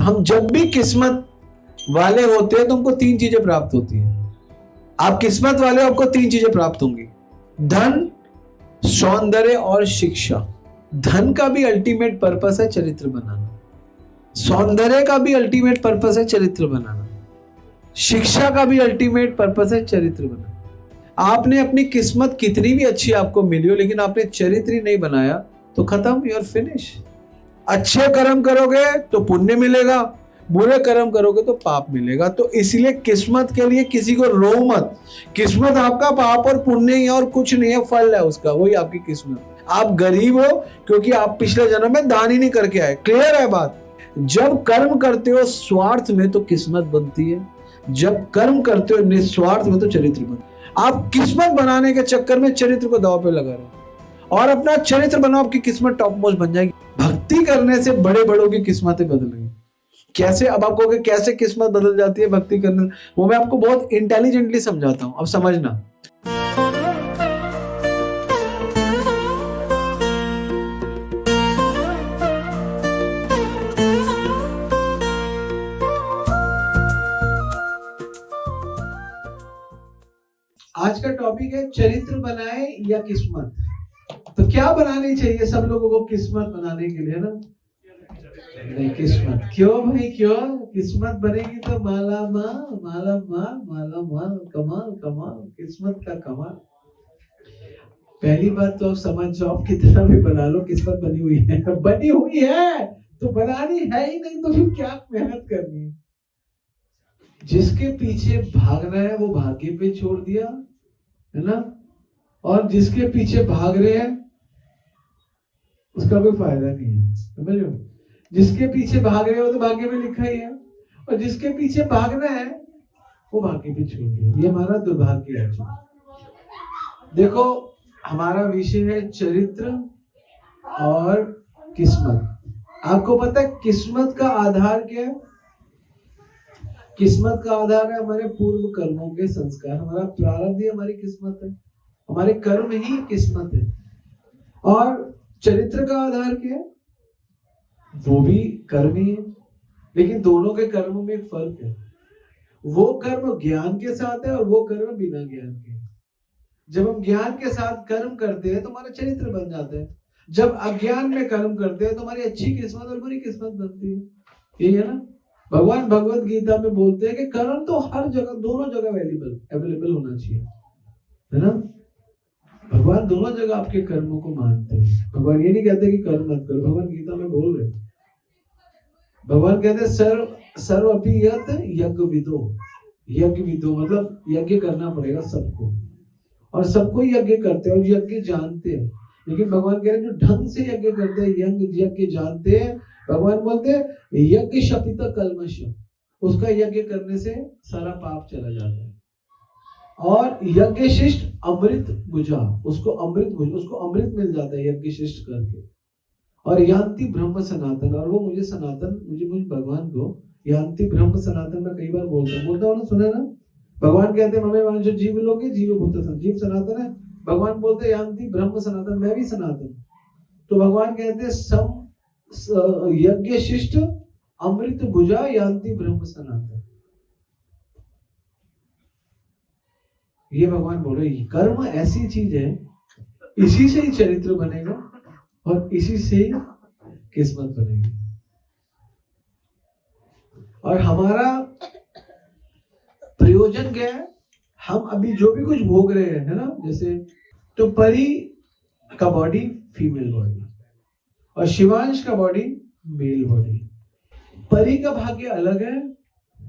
हम जब भी किस्मत वाले होते हैं तो हमको 3 चीजें प्राप्त होती हैं। आप किस्मत वाले हो, आपको 3 चीजें प्राप्त होंगी, धन, सौंदर्य और शिक्षा। धन का भी अल्टीमेट पर्पस है चरित्र बनाना, सौंदर्य का भी अल्टीमेट पर्पस है चरित्र बनाना, शिक्षा का भी अल्टीमेट पर्पस है चरित्र बनाना। आपने अपनी किस्मत कितनी भी अच्छी आपको मिली हो, लेकिन आपने चरित्र ही नहीं बनाया तो खत्म, यू आर फिनिश। अच्छे कर्म करोगे तो पुण्य मिलेगा, बुरे कर्म करोगे तो पाप मिलेगा। तो इसलिए किस्मत के लिए किसी को रो मत। किस्मत आपका पाप और पुण्य ही और कुछ नहीं है, फल है उसका, वही आपकी किस्मत। आप गरीब हो क्योंकि आप पिछले जन्म में दान ही नहीं करके आए। क्लियर है बात? जब कर्म करते हो स्वार्थ में तो किस्मत बनती है, जब कर्म करते हो निस्वार्थ में तो चरित्र बनता है। आप किस्मत बनाने के चक्कर में चरित्र को दांव पे लगा रहे हो, और अपना चरित्र बनाओ, आपकी किस्मत टॉप मोस्ट बन जाएगी। भक्ति करने से बड़े बड़ों की किस्मतें बदलेंगी। कैसे? अब आप कहोगे कैसे किस्मत बदल जाती है भक्ति करने, वो मैं आपको बहुत इंटेलिजेंटली समझाता हूं, अब समझना। आज का टॉपिक है चरित्र बनाए या किस्मत। तो क्या बनानी चाहिए सब लोगों को किस्मत बनाने के लिए ना? नहीं, किस्मत। क्यों भाई, क्यों? किस्मत बनेगी तो माला माल, माला माल, माला माल, कमाल कमाल, किस्मत का कमाल। पहली बात तो आप समझ जाओ, आप कितना भी बना लो, किस्मत बनी हुई है, बनी हुई है तो बनानी है ही नहीं, तो फिर क्या मेहनत करनी है? जिसके पीछे भागना है वो भाग्य पे छोड़ दिया है ना, और जिसके पीछे भाग रहे हैं उसका कोई फायदा नहीं है, समझ लो। जिसके पीछे भाग रहे हो तो भाग्य में लिखा ही है, और जिसके पीछे भागना है वो भाग्य पे छोड़ दिया। ये हमारा दुर्भाग्य है। देखो, हमारा विषय है चरित्र और किस्मत। आपको पता है किस्मत का आधार क्या है? किस्मत का आधार है हमारे पूर्व कर्मों के संस्कार। हमारा प्रारब्ध ही हमारी किस्मत है, हमारे कर्म ही किस्मत है। और चरित्र का आधार क्या है? वो भी कर्म ही है, लेकिन दोनों के कर्मों में एक फर्क है। वो कर्म ज्ञान के साथ है और वो कर्म बिना ज्ञान के। जब हम ज्ञान के साथ कर्म करते हैं तो हमारा चरित्र बन जाता है। जब अज्ञान में कर्म करते हैं तो हमारी अच्छी किस्मत और बुरी किस्मत बनती है। यही है ना? भगवान भगवत गीता में बोलते हैं कि कर्म तो हर जगह, दोनों जगह अवेलेबल होना चाहिए, है ना? भगवान दोनों जगह आपके कर्मों को मानते हैं। भगवान ये नहीं कहते कि कर्म मत करो, भगवान गीता में बोल रहे हैं। भगवान कहते हैं सर्व अपि यत् यज्ञ विदो। यज्ञ विदो मतलब यज्ञ करना पड़ेगा सबको, और सबको यज्ञ करते हैं और यज्ञ जानते हैं। लेकिन भगवान कह रहे हैं जो ढंग से यज्ञ करते हैं, यज्ञ जानते हैं, भगवान बोलते हैं यज्ञ शपित कल्मष, उसका यज्ञ करने से सारा पाप चला जाता है। और यज्ञ शिष्ट अमृत बुझा, उसको अमृत मिल जाता है यज्ञ शिष्ट करके। और यान्ति ब्रह्म सनातन, और वो मुझे सनातन, मुझे भगवान को यान्ति ब्रह्म सनातन में कई बार बोलता हूँ ना, सुना ना? भगवान कहते हैं ममे वांशो जीव लोके जीव भूत सनातन, जीव सनातन है। भगवान बोलते हैं यान्ति ब्रह्म सनातन, मैं भी सनातन। तो भगवान कहते हैं सम यज्ञ शिष्ट अमृत भुजा यान्ति ब्रह्म सनातन। ये भगवान बोल रहे हैं कर्म ऐसी चीज है, इसी से ही चरित्र बनेगा और इसी से ही किस्मत बनेगी। और हमारा प्रयोजन क्या है? हम अभी जो भी कुछ भोग रहे हैं, है ना, जैसे तो परी का बॉडी फीमेल बॉडी और शिवांश का बॉडी मेल बॉडी। परी का भाग्य अलग है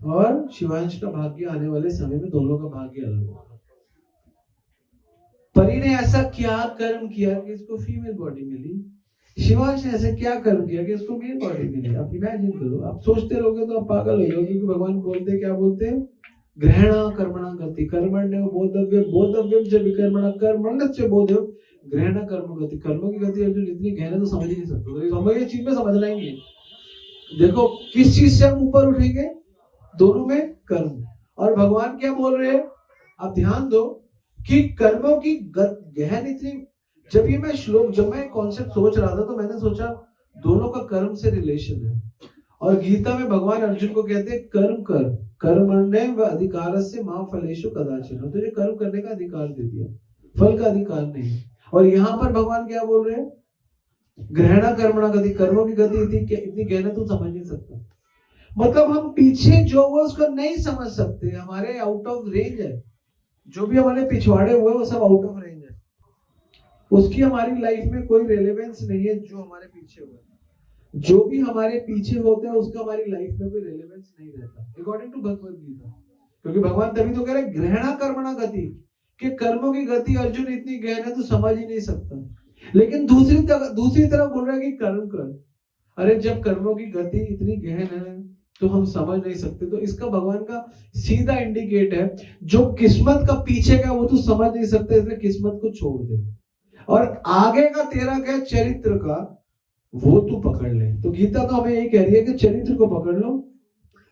और शिवांश का भाग्य आने वाले समय में दोनों का भाग्य अलग होगा। परी ने ऐसा क्या कर्म किया कि इसको फीमेल बॉडी मिली, शिवांश ने ऐसे क्या कर्म किया कि इसको मेल बॉडी मिली। आप इमेजिन करो, आप सोचते रहोगे तो आप पागल हो जाओगे, क्योंकि भगवान बोलते क्या बोलते हैं? ग्रहण कर्मणा गति, कर्मण्य बोधव्य बोधव्यम च विकर्मणा कर्मण्य बोधव्य ग्रहण कर्म गति। कर्मों की गति अर्जुन इतनी गहन तो समझ ही नहीं सकते, तो हमें ये चीज में समझना ही है। देखो किस चीज से हम ऊपर उठेंगे? दोनों में कर्म। और भगवान क्या बोल रहे हैं? आप ध्यान दो कि कर्मों की गहन इतनी। जब मैं कॉन्सेप्ट सोच रहा था तो मैंने सोचा दोनों का कर्म से रिलेशन है, और गीता में भगवान अर्जुन को कहते हैं कर्म कर, कर्मण्य व अधिकारस्य मा फलेषु कदाचन। तुझे कर्म करने का अधिकार दे दिया, फल का अधिकार नहीं। और यहाँ पर भगवान क्या बोल रहे हैं, ग्रहणा कर्मणा गति, कर्मों की गति इतनी गहन तू समझ नहीं सकता। मतलब हम पीछे जो वो उसको नहीं समझ सकते, हमारे आउट ऑफ रेंज है। जो भी हमारे पिछवाड़े हुए वो सब आउट ऑफ रेंज है, उसकी हमारी लाइफ में कोई रेलेवेंस नहीं है। जो हमारे पीछे हुए, जो भी हमारे पीछे होता है उसका हमारी लाइफ में कोई रेलेवेंस नहीं रहता, अकॉर्डिंग टू भगवद गीता। क्योंकि भगवान तभी तो कह रहे ग्रहणा कर्मणा गति, कि कर्मों की गति अर्जुन इतनी गहन है तो समझ ही नहीं सकता। लेकिन दूसरी तरफ बोल रहा है कि कर्म कर। अरे जब कर्मों की गति इतनी गहन है तो हम समझ नहीं सकते, तो इसका भगवान का सीधा इंडिकेट है, जो किस्मत का पीछे का वो तू समझ नहीं सकते, इसलिए किस्मत को छोड़ दे और आगे का तेरा क्या चरित्र का वो तू पकड़ ले। तो गीता तो हमें यही कह रही है कि चरित्र को पकड़ लो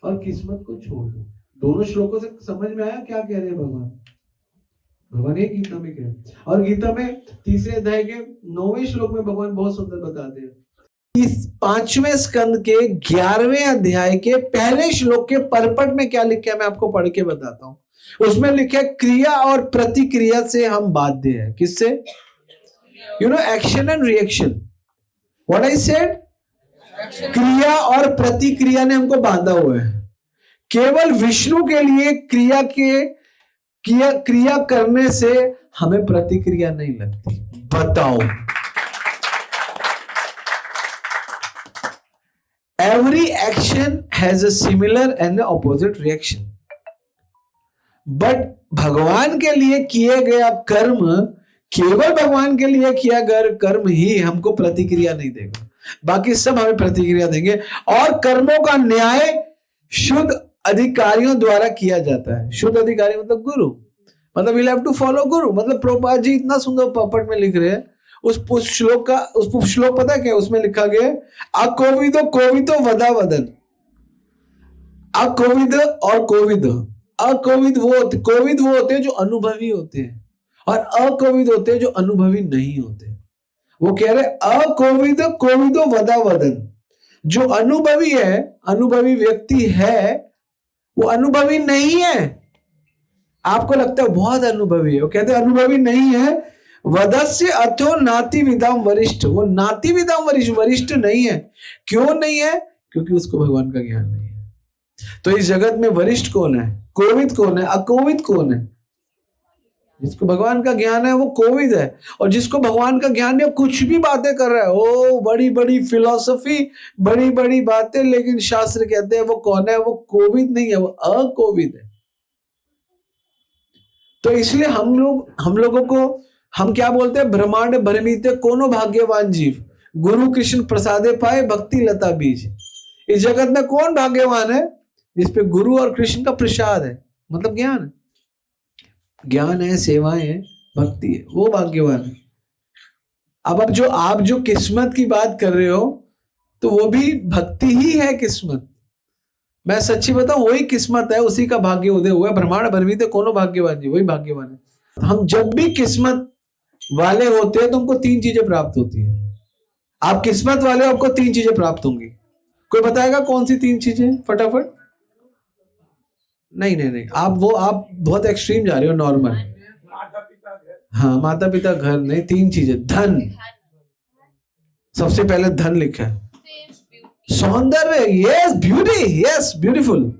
और किस्मत को छोड़ दो। दोनों श्लोकों से समझ में आया क्या कह रहे हैं भगवान? भगवान ये गीता में कह रहे हैं। और गीता में तीसरे अध्याय के 9वें श्लोक में भगवान बहुत सुंदर बताते हैं। इस 5वें स्कंद के 11वें अध्याय के पहले श्लोक के परपट में क्या लिखा है मैं आपको पढ़ के बताता हूं। उसमें लिखा है क्रिया और प्रतिक्रिया से हम बाध्य हैं। किससे? Action and reaction. What I said? क्रिया और प्रतिक्रिया ने हमको बांधा हुआ है। केवल विष्णु के लिए क्रिया करने से हमें प्रतिक्रिया नहीं लगती। बताओ, every action has a similar and opposite reaction, but भगवान के लिए किए गया कर्म, केवल भगवान के लिए किया गया कर्म ही हमको प्रतिक्रिया नहीं देगा, बाकी सब हमें प्रतिक्रिया देंगे। और कर्मों का न्याय शुद्ध अधिकारियों द्वारा किया जाता है। शुद्ध अधिकारी मतलब गुरु, मतलब we'll have to follow गुरु। मतलब प्रभुपाद जी इतना सुंदर पपट में लिख रहे हैं। उस श्लोक पता है क्या उसमें लिखा गया? कोविदो वदा वदन। अकोविद और कोविद, अकोविद कोविद वो होते हैं जो अनुभवी होते हैं, और अकोविद होते हैं जो अनुभवी नहीं होते। वो कह रहे अकोविद कोविदो वदा वदन। जो अनुभवी है, अनुभवी व्यक्ति है, वो अनुभवी नहीं है। आपको लगता है बहुत अनुभवी है, वो कहते हैं अनुभवी नहीं है। वदस्य अथो नाति विदाम वरिष्ठ, वो नाति विदाम वरिष्ठ नहीं है। क्यों नहीं है? क्योंकि उसको भगवान का ज्ञान नहीं है। तो इस जगत में वरिष्ठ कौन है? कोविद कौन है? अकोविद कौन है? जिसको भगवान का ज्ञान है वो कोविद है, और जिसको भगवान का ज्ञान है कुछ भी बातें कर रहा है, ओ बड़ी बड़ी फिलॉसफी, बड़ी बड़ी बातें, लेकिन शास्त्र कहते हैं वो कौन है? वो कोविद नहीं है, वो अकोविद है। तो इसलिए हम लोगों को हम क्या बोलते हैं? ब्रह्मांड भरमीते कोनो भाग्यवान जीव, गुरु कृष्ण प्रसादे पाए भक्ति लता बीज। इस जगत में कौन भाग्यवान है? जिसपे गुरु और कृष्ण का प्रसाद है, मतलब ज्ञान है, सेवाएं है, भक्ति है, वो भाग्यवान है। अब आप जो किस्मत की बात कर रहे हो, तो वो भी भक्ति ही है किस्मत। मैं सच्ची बताऊं, वही किस्मत है, उसी का भाग्य उदय हुआ है। ब्रह्मांड भरमीते कोनो भाग्यवान जी, वही भाग्यवान है। हम जब भी किस्मत वाले होते हैं तो हमको 3 चीजें प्राप्त होती है। आप किस्मत वाले हो, आपको 3 चीजें प्राप्त होंगी। कोई बताएगा कौन सी 3 चीजें? फटाफट। नहीं, आप बहुत एक्सट्रीम जा रहे हो। नॉर्मल, हाँ, माता पिता घर नहीं, 3 चीजें। धन, सबसे पहले धन लिखा है। सौंदर्य, yes, beauty, yes, beautiful,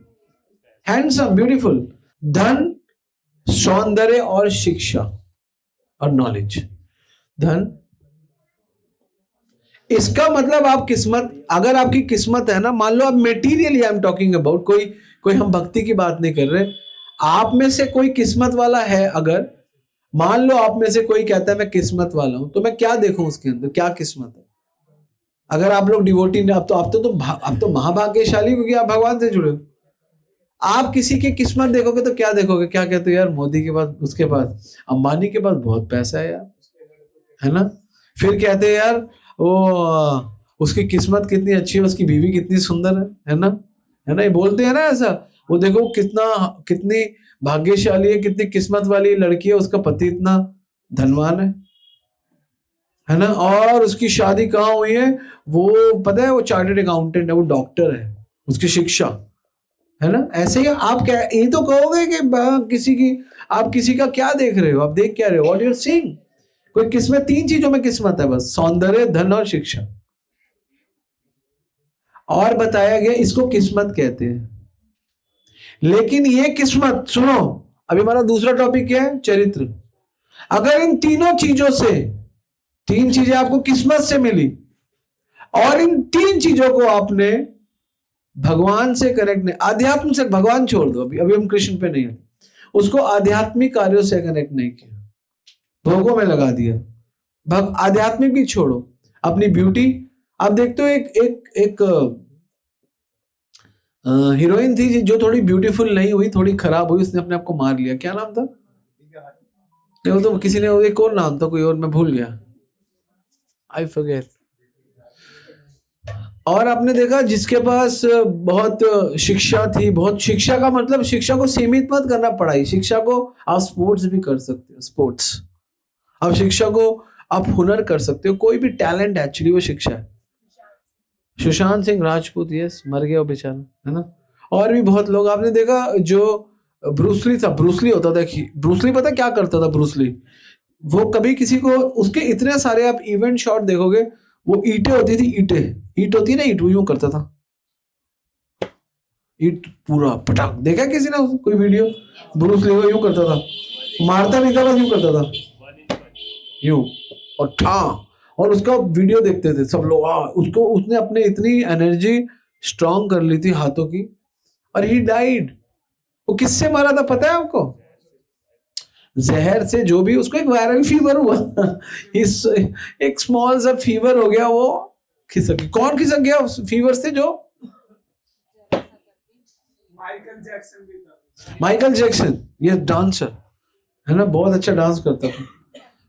handsome, beautiful. धन, सौंदर्य और शिक्षा और नॉलेज। धन, इसका मतलब आप किस्मत, अगर आपकी किस्मत है ना, मान लो आप materially I am talking about, कोई हम भक्ति की बात नहीं कर रहे। आप में से कोई किस्मत वाला है, अगर मान लो आप में से कोई कहता है मैं किस्मत वाला हूं, तो मैं क्या देखूं उसके अंदर, क्या किस्मत है? अगर आप लोग डिवोटी नहीं, आप तो महाभाग्यशाली, क्योंकि आप भगवान से जुड़े हो। आप किसी की किस्मत देखोगे तो क्या देखोगे? क्या कहते हो? यार मोदी के पास, उसके पास, अंबानी के पास बहुत पैसा है यार, है ना। फिर कहते हैं यार वो उसकी किस्मत कितनी अच्छी है, उसकी बीवी कितनी सुंदर है ना, ये बोलते हैं ना ऐसा। वो देखो कितनी भाग्यशाली है, कितनी किस्मत वाली लड़की है, उसका पति इतना धनवान है ना। और उसकी शादी कहाँ हुई है? वो पता है, वो चार्टर्ड अकाउंटेंट है, वो डॉक्टर है। उसकी शिक्षा, है ना। ऐसे ही आप क्या ये तो कहोगे कि किसी की, आप किसी का क्या देख रहे हो, आप देख क्या रहे हो, व्हाट यू आर सीइंग। कोई किस्मत, 3 चीजों में किस्मत है बस, सौंदर्य, धन और शिक्षा। और बताया गया इसको किस्मत कहते हैं। लेकिन ये किस्मत, सुनो, अभी हमारा दूसरा टॉपिक क्या है, चरित्र। अगर इन तीनों चीजों से, 3 चीजें आपको किस्मत से मिली और इन 3 चीजों को आपने भगवान से कनेक्ट नहीं, आध्यात्म से, भगवान छोड़ दो, अभी अभी हम कृष्ण पे नहीं है, उसको आध्यात्मिक कार्यों से कनेक्ट नहीं किया, भोगों में लगा दिया। आध्यात्मिक भी छोड़ो, अपनी ब्यूटी। आप देखते हो एक हीरोइन थी जो थोड़ी ब्यूटीफुल नहीं हुई, थोड़ी खराब हुई, उसने अपने आप को मार लिया, क्या नाम था, वो तो किसी ने, एक और नाम था, कोई और, मैं भूल गया, आई फॉरगेट। और आपने देखा जिसके पास बहुत शिक्षा थी, बहुत शिक्षा का मतलब शिक्षा को सीमित मत करना पढ़ाई, शिक्षा को आप स्पोर्ट्स भी कर सकते हो, स्पोर्ट्स, आप शिक्षा को आप हुनर कर सकते हो, कोई भी टैलेंट एक्चुअली वो शिक्षा है। सुशांत सिंह राजपूत, यस, मर गया वो बेचारा, है ना। और भी बहुत लोग आपने देखा, जो ब्रूसली था, ब्रूसली होता था, ब्रूसली पता क्या करता था ब्रूसली, वो कभी किसी को, उसके इतने सारे आप इवेंट शॉट देखोगे, वो ईंटें होती थी, ईंट होती है ना, ईंट, यूं करता था, ईंट पूरा पटाख, देखा किसी ने कोई वीडियो, ब्रूसली को यूं करता था, मारता नहीं था, बस यूं करता था, यूं, और ठा, और उसका वीडियो देखते थे सब लोग, उसको, उसने अपने इतनी एनर्जी स्ट्रांग कर ली थी हाथों की, और ही डाइड। वो किससे मारा था पता है आपको, जहर से, जो भी, उसको एक वायरल फीवर हुआ एक स्मॉल सा फीवर हो गया, वो खिसक गया। कौन खिसक गया उस फीवर से, जो माइकल जैक्सन, ये डांसर है ना, बहुत अच्छा डांस करता था।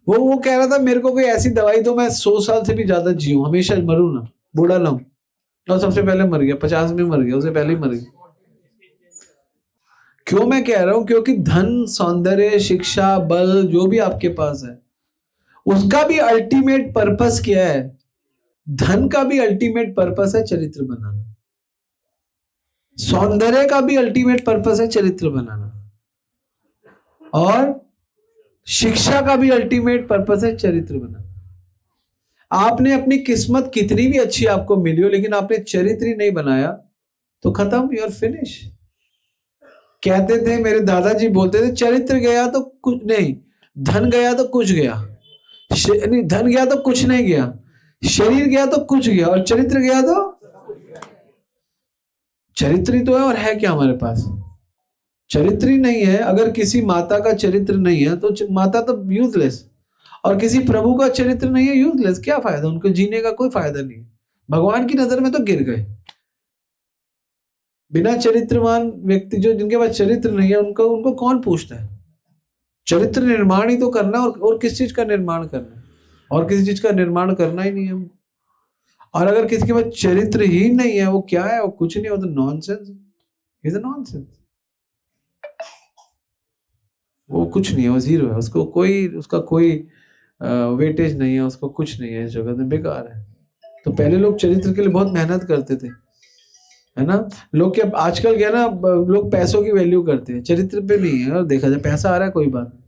वो कह रहा था मेरे को कोई ऐसी दवाई दो, मैं 100 साल से भी ज्यादा जीऊं, हमेशा मरूं ना, बूढ़ा ना हूं। और सबसे पहले मर गया, 50 में मर गया, उससे पहले ही मर गया। क्यों मैं कह रहा हूं, क्योंकि धन, सौंदर्य, शिक्षा, बल, जो भी आपके पास है, उसका भी अल्टीमेट पर्पस क्या है, धन का भी अल्टीमेट पर्पस है चरित्र बनाना, सौंदर्य का भी अल्टीमेट पर्पस है चरित्र बनाना, और शिक्षा का भी अल्टीमेट पर्पस है चरित्र बनाना। आपने अपनी किस्मत कितनी भी अच्छी आपको मिली हो, लेकिन आपने चरित्र ही नहीं बनाया, तो खत्म, यू आर फिनिश। कहते थे, मेरे दादाजी बोलते थे, चरित्र गया तो कुछ नहीं, धन गया तो कुछ गया, नहीं, धन गया तो कुछ नहीं गया, शरीर गया तो कुछ गया, और चरित्र गया तो, चरित्र ही तो है, और है क्या हमारे पास, चरित्र ही नहीं है। अगर किसी माता का चरित्र नहीं है तो माता तो यूजलेस, और किसी प्रभु का चरित्र नहीं है, यूजलेस, क्या फायदा, उनको जीने का कोई फायदा नहीं। भगवान की नजर में तो गिर गए। बिना चरित्रवान व्यक्ति, जो जिनके पास चरित्र नहीं है, उनको कौन पूछता है। चरित्र निर्माण ही तो करना, और किस चीज का निर्माण करना, और किसी चीज का निर्माण करना ही नहीं है। और अगर किसी के पास चरित्र ही नहीं है, वो क्या है, वो कुछ नहीं, वो तो नॉनसेंस, इज अ नॉनसेंस, वो कुछ नहीं है, वो जीरो है, उसको कोई, उसका कोई वेटेज नहीं है, उसको कुछ नहीं है इस जगत में, बेकार है। तो पहले लोग चरित्र के लिए बहुत मेहनत करते थे, है ना। लोग क्या आजकल क्या ना, लोग पैसों की वैल्यू करते हैं, चरित्र पे नहीं है। और देखा जाए पैसा आ रहा है, कोई बात नहीं।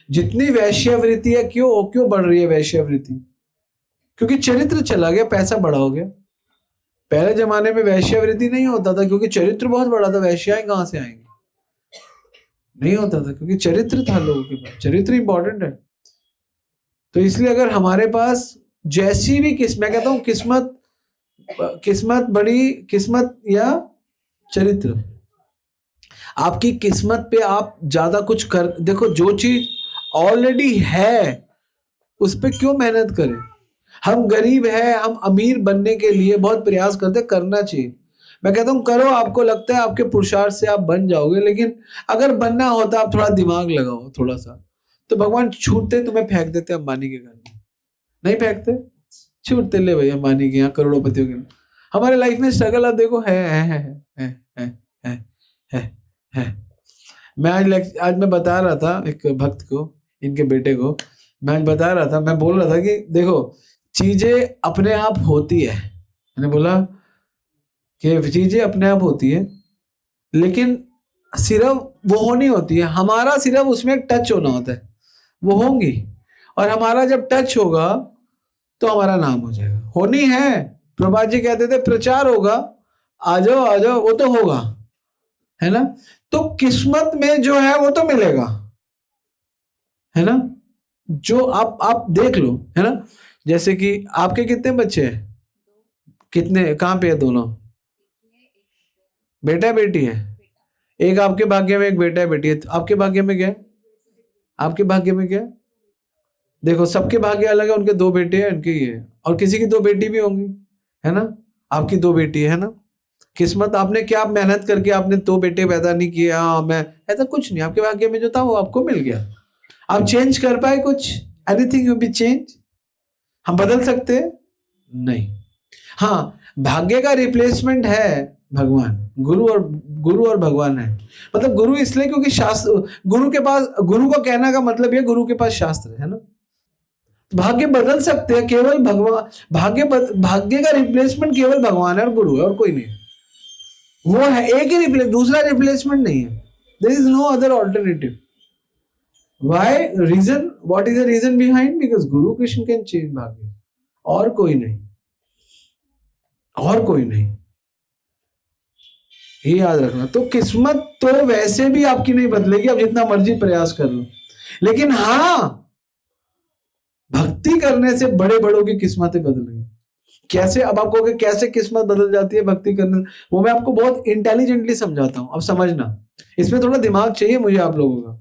जितनी वैश्यावृत्ति है, क्यों बढ़ रही है वैश्यावृत्ति, क्योंकि चरित्र चला गया, पैसा बड़ा हो गया। पहले जमाने में वैश्यावृत्ति नहीं होता था, क्योंकि चरित्र बहुत बड़ा था, वैश्याएं कहां से आएंगे, नहीं होता था, क्योंकि चरित्र था लोगों के पास, चरित्र इंपॉर्टेंट है। तो इसलिए अगर हमारे पास जैसी भी मैं कहता हूं, किस्मत बड़ी, किस्मत या चरित्र, आपकी किस्मत पे आप ज्यादा कुछ कर, देखो जो चीज ऑलरेडी है उस पे क्यों मेहनत करें। हम गरीब हैं, हम अमीर बनने के लिए बहुत प्रयास करते, करना चाहिए। मैं कहता हूं करो, आपको लगता है आपके पुरुषार्थ से आप बन जाओगे, लेकिन अगर बनना होता आप थोड़ा दिमाग लगाओ, थोड़ा सा, तो भगवान छूटते तुम्हें फेंक देते अंबानी के घर में, नहीं फेंकते, छूटते, ले भाई अंबानी के यहाँ करोड़पतियों के। हमारे लाइफ में स्ट्रगल आप देखो है, है, है। मैं आज मैं बता रहा था एक भक्त को, इनके बेटे को, मैं बता रहा था, मैं बोल रहा था कि देखो चीजें अपने आप होती है। मैंने बोला कि चीजें अपने आप होती है, लेकिन सिर्फ वो होनी होती है, हमारा सिर्फ उसमें टच होना होता है, वो होंगी। और हमारा जब टच होगा तो हमारा नाम हो जाएगा। होनी है, प्रभात जी कहते थे प्रचार होगा, आ जाओ आ जाओ, वो तो होगा, है ना। तो किस्मत में जो है वो तो मिलेगा, है ना। जो आप देख लो, है ना। जैसे कि आपके कितने बच्चे हैं, कितने, कहाँ पे है दोनों, बेटा है बेटी है? एक आपके भाग्य में एक बेटा है बेटी है, तो आपके भाग्य में क्या है? आपके भाग्य में क्या है? देखो सबके भाग्य अलग है, उनके दो बेटे हैं, उनके ये है। और किसी की दो बेटी भी होंगी, है ना। आपकी दो बेटी है ना। किस्मत, आपने क्या मेहनत करके आपने दो बेटे पैदा नहीं किए, हाँ मैं, ऐसा कुछ नहीं, आपके भाग्य में जो था वो आपको मिल गया। आप चेंज कर पाए कुछ? Anything you B change? हम बदल सकते हैं? नहीं। हाँ, भाग्य का रिप्लेसमेंट है भगवान, गुरु और भगवान है। मतलब गुरु इसलिए क्योंकि शास्त्र, गुरु के पास, गुरु को कहने का मतलब ये, गुरु के पास शास्त्र है ना। भाग्य बदल सकते हैं केवल भगवान, भाग्य का रिप्लेसमेंट केवल भगवान है और गुरु है, और कोई नहीं। वो है एक ही रिप्लेस, दूसरा रिप्लेसमेंट नहीं है। There is no other alternative. Why? Reason, what is the reason behind? Because Guru Krishna can change भाग्य, और कोई नहीं, और कोई नहीं। ये याद रखना। तो किस्मत तो वैसे भी आपकी नहीं बदलेगी, आप जितना मर्जी प्रयास कर लो, लेकिन हाँ, भक्ति करने से बड़े बड़ों की किस्मतें बदलेंगी। कैसे? अब आपको कि कैसे किस्मत बदल जाती है भक्ति करने, वो मैं आपको बहुत इंटेलिजेंटली समझाता हूं, अब समझना। इसमें थोड़ा दिमाग चाहिए मुझे आप लोगों का।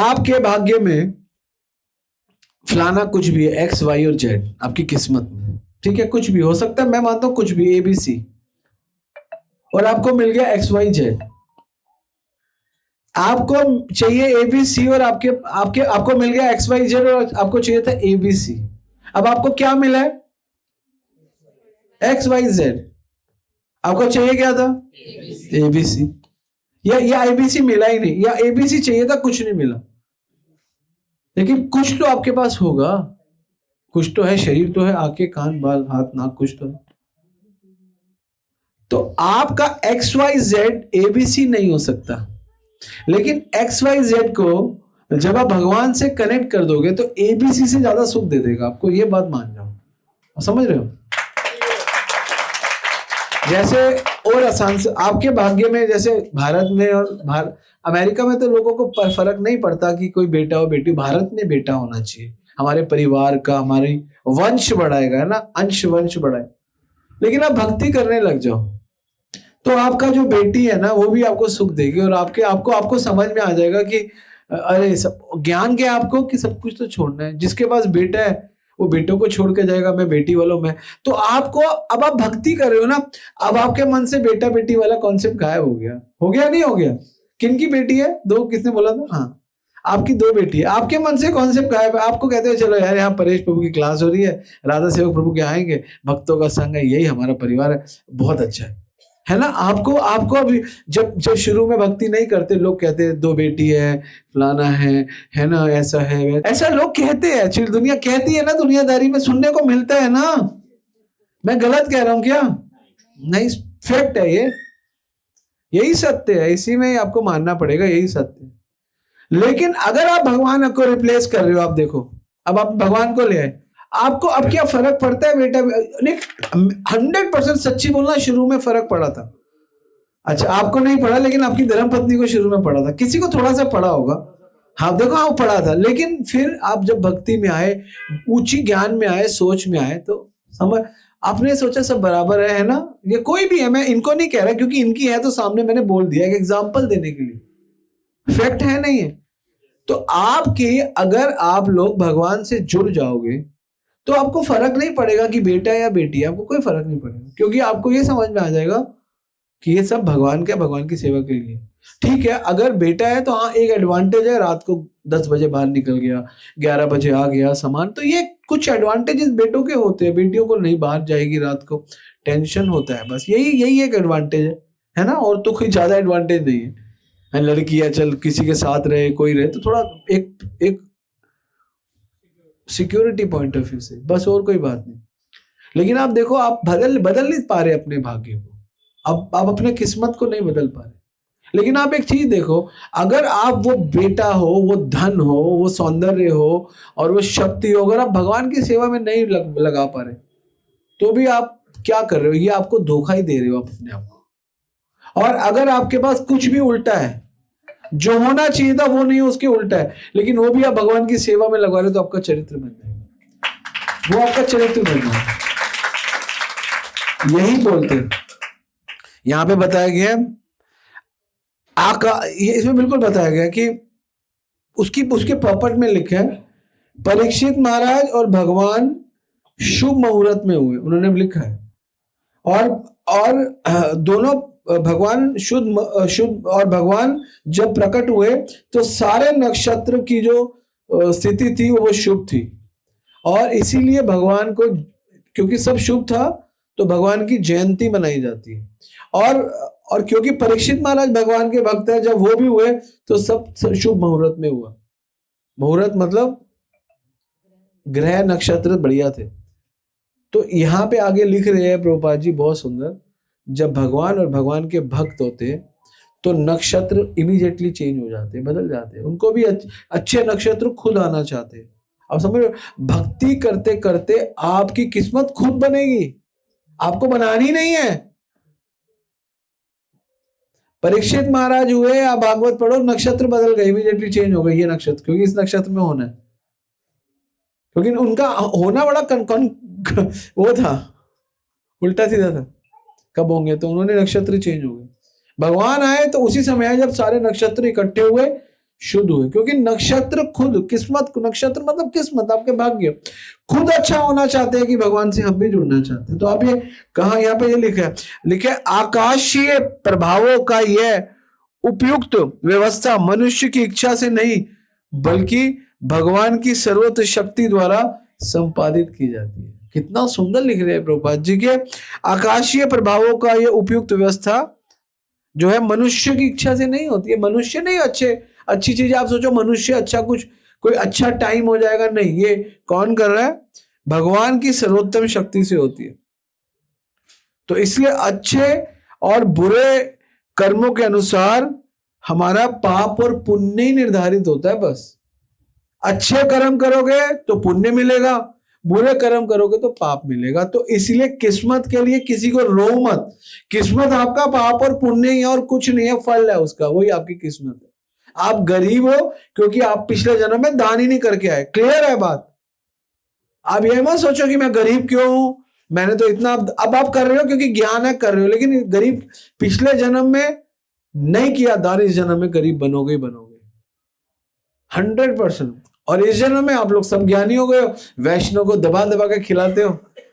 आपके भाग्य में फलाना कुछ भी है, एक्स वाई और जेड आपकी किस्मत में, ठीक है, कुछ भी हो सकता है, मैं मानता हूं कुछ भी, ABC, और आपको मिल गया एक्स वाई जेड। आपको चाहिए ABC और आपके आपके आपको मिल गया एक्स वाई जेड, और आपको चाहिए था ABC। अब आपको क्या मिला है? X Y Z. आपको चाहिए क्या था? ABC। या ABC मिला ही नहीं, या ABC चाहिए था, कुछ नहीं मिला। लेकिन कुछ तो आपके पास होगा, कुछ तो है, शरीर तो है, आंखें कान बाल हाथ नाक, कुछ तो है। तो आपका XYZ ABC नहीं हो सकता, लेकिन XYZ को जब आप भगवान से कनेक्ट कर दोगे तो ABC से ज्यादा सुख दे देगा आपको, ये बात मान जाओ। समझ रहे हो? जैसे और आसान से आपके भाग्य में, जैसे भारत में और अमेरिका में तो लोगों को फर्क नहीं पड़ता कि कोई बेटा हो बेटी, भारत में बेटा होना चाहिए, हमारे परिवार का, हमारी वंश बढ़ाएगा, है ना, अंश वंश बढ़ाए। लेकिन आप भक्ति करने लग जाओ तो आपका जो बेटी है ना वो भी आपको सुख देगी, और आपको समझ में आ जाएगा कि अरे सब ज्ञान क्या है आपको, कि सब कुछ तो छोड़ना है। जिसके पास बेटा है वो बेटों को छोड़ के जाएगा, मैं बेटी वालों में। तो आपको, अब आप भक्ति कर रहे हो ना, अब आपके मन से बेटा बेटी वाला कॉन्सेप्ट गायब हो गया नहीं हो गया? किन की बेटी है? दो, किसने बोला था? हाँ, आपकी दो बेटी है, आपके मन से कॉन्सेप्ट गायब है। आपको कहते हो चलो यार यहाँ परेश प्रभु की क्लास हो रही है, राधा सेवक प्रभु के आएंगे, भक्तों का संग है, यही हमारा परिवार है, बहुत अच्छा है ना। आपको अभी जब शुरू में भक्ति नहीं करते, लोग कहते हैं दो बेटी है, फलाना है ना, ऐसा है, ऐसा लोग कहते हैं, एक्चुअली दुनिया कहती है ना, दुनियादारी में सुनने को मिलता है ना। मैं गलत कह रहा हूं क्या? नहीं, फैक्ट है ये, यही सत्य है, इसी में ही आपको मानना पड़ेगा, यही सत्य है। लेकिन अगर आप भगवान को रिप्लेस कर रहे हो, आप देखो, अब आप भगवान को ले आए, आपको अब क्या फर्क पड़ता है बेटा? 100% सच्ची बोलना, शुरू में फर्क पड़ा था। अच्छा, आपको नहीं पड़ा, लेकिन आपकी धर्मपत्नी को शुरू में पड़ा था, किसी को थोड़ा सा पड़ा होगा। हाँ देखो, हाँ पड़ा था, लेकिन फिर आप जब भक्ति में आए, ऊंची ज्ञान में आए, सोच में आए, तो समझ, आपने सोचा सब बराबर है ना। ये कोई भी है, मैं इनको नहीं कह रहा क्योंकि इनकी है तो सामने मैंने बोल दिया, एक एग्जाम्पल देने के लिए, फैक्ट है नहीं है। तो आपके, अगर आप लोग भगवान से जुड़ जाओगे तो आपको फर्क नहीं पड़ेगा कि बेटा या बेटी, आपको कोई फर्क नहीं पड़ेगा, क्योंकि आपको ये समझ में आ जाएगा कि ये सब भगवान का, भगवान की सेवा के लिए। ठीक है, अगर बेटा है तो हाँ एक एडवांटेज है, रात को 10 बजे बाहर निकल गया, 11 बजे आ गया सामान, तो ये कुछ एडवांटेजेस बेटों के होते हैं, बेटियों को नहीं, बाहर जाएगी रात को, टेंशन होता है, बस यही एक एडवांटेज है ना, और तो कोई ज्यादा एडवांटेज नहीं है। लड़की है, चल किसी के साथ रहे, कोई रहे, तो थोड़ा एक सिक्योरिटी पॉइंट ऑफ व्यू से, बस, और कोई बात नहीं। लेकिन आप देखो, आप बदल नहीं पा रहे अपने भाग्य को, अब आप अपने किस्मत को नहीं बदल पा रहे। लेकिन आप एक चीज देखो, अगर आप वो बेटा हो, वो धन हो, वो सौंदर्य हो और वो शक्ति हो, अगर आप भगवान की सेवा में नहीं लगा पा रहे, तो भी आप क्या कर रहे हो? ये आपको धोखा ही दे रहे हो आप अपने आप को। और अगर आपके पास कुछ भी उल्टा है, जो होना चाहिए था वो नहीं, उसके उल्टा है, लेकिन वो भी आप भगवान की सेवा में लगा रहे हो, तो आपका चरित्र बन जाएगा, वो आपका चरित्र बन जाएगा। यही बोलते हैं, यहां पे बताया गया ये इसमें बिल्कुल बताया गया कि उसके प्रॉपर्ट में लिखा है, परीक्षित महाराज और भगवान शुभ मुहूर्त में हुए, उन्होंने लिखा है। और दोनों भगवान शुद्ध और भगवान जब प्रकट हुए तो सारे नक्षत्र की जो स्थिति थी वो शुभ थी, और इसीलिए भगवान को, क्योंकि सब शुभ था, तो भगवान की जयंती मनाई जाती है। और क्योंकि परीक्षित महाराज भगवान के भक्त हैं, जब वो भी हुए तो सब शुभ मुहूर्त में हुआ। मुहूर्त मतलब ग्रह नक्षत्र बढ़िया थे। तो यहाँ पे आगे लिख रहे हैं प्रभुपाद जी बहुत सुंदर, जब भगवान और भगवान के भक्त होते तो नक्षत्र इमीडिएटली चेंज हो जाते, बदल जाते, उनको भी अच्छे नक्षत्र खुद आना चाहते। अब समझ, भक्ति करते करते आपकी किस्मत खुद बनेगी, आपको बनानी नहीं है। परीक्षित महाराज हुए, आप भागवत पढ़ो, नक्षत्र बदल गए, इमीडिएटली चेंज हो गए ये नक्षत्र, क्योंकि इस नक्षत्र में होना है, क्योंकि उनका होना बड़ा वो था, उल्टा सीधा था, कब होंगे, तो उन्होंने नक्षत्र चेंज हो गए। भगवान आए तो उसी समय आए जब सारे नक्षत्र इकट्ठे हुए, शुद्ध हुए, क्योंकि नक्षत्र खुद किस्मत, नक्षत्र मतलब किस्मत, आपके भाग्य खुद अच्छा होना चाहते हैं कि भगवान से हम भी जुड़ना चाहते हैं। तो आप ये कहा, यहाँ पे ये लिखा है आकाशीय प्रभावों का यह उपयुक्त व्यवस्था मनुष्य की इच्छा से नहीं बल्कि भगवान की सर्वोच्च शक्ति द्वारा संपादित की जाती है। कितना सुंदर लिख रहे हैं प्रभुपाद जी के, आकाशीय प्रभावों का यह उपयुक्त व्यवस्था जो है मनुष्य की इच्छा से नहीं होती है। मनुष्य नहीं अच्छी चीज, आप सोचो मनुष्य अच्छा कोई अच्छा टाइम हो जाएगा, नहीं, ये कौन कर रहा है? भगवान की सर्वोत्तम शक्ति से होती है। तो इसलिए अच्छे और बुरे कर्मों के अनुसार हमारा पाप और पुण्य ही निर्धारित होता है। बस अच्छे कर्म करोगे तो पुण्य मिलेगा, बुरे कर्म करोगे तो पाप मिलेगा। तो इसलिए किस्मत के लिए किसी को रो मत, किस्मत आपका पाप और पुण्य ही है और कुछ नहीं है, फल है उसका, वही आपकी किस्मत है। आप गरीब हो क्योंकि आप पिछले जन्म में दान ही नहीं करके आए, क्लियर है बात। आप ये मत सोचो कि मैं गरीब क्यों हूं, मैंने तो इतना, अब आप कर रहे हो क्योंकि ज्ञान है, कर रहे हो, लेकिन गरीब पिछले जन्म में नहीं किया दान, इस जन्म में गरीब बनोगे ही बनोगे 100%। और इस जन्म में आप लोग सब ज्ञानी हो गए हो, वैष्णव को दबा दबा के खिलाते हो,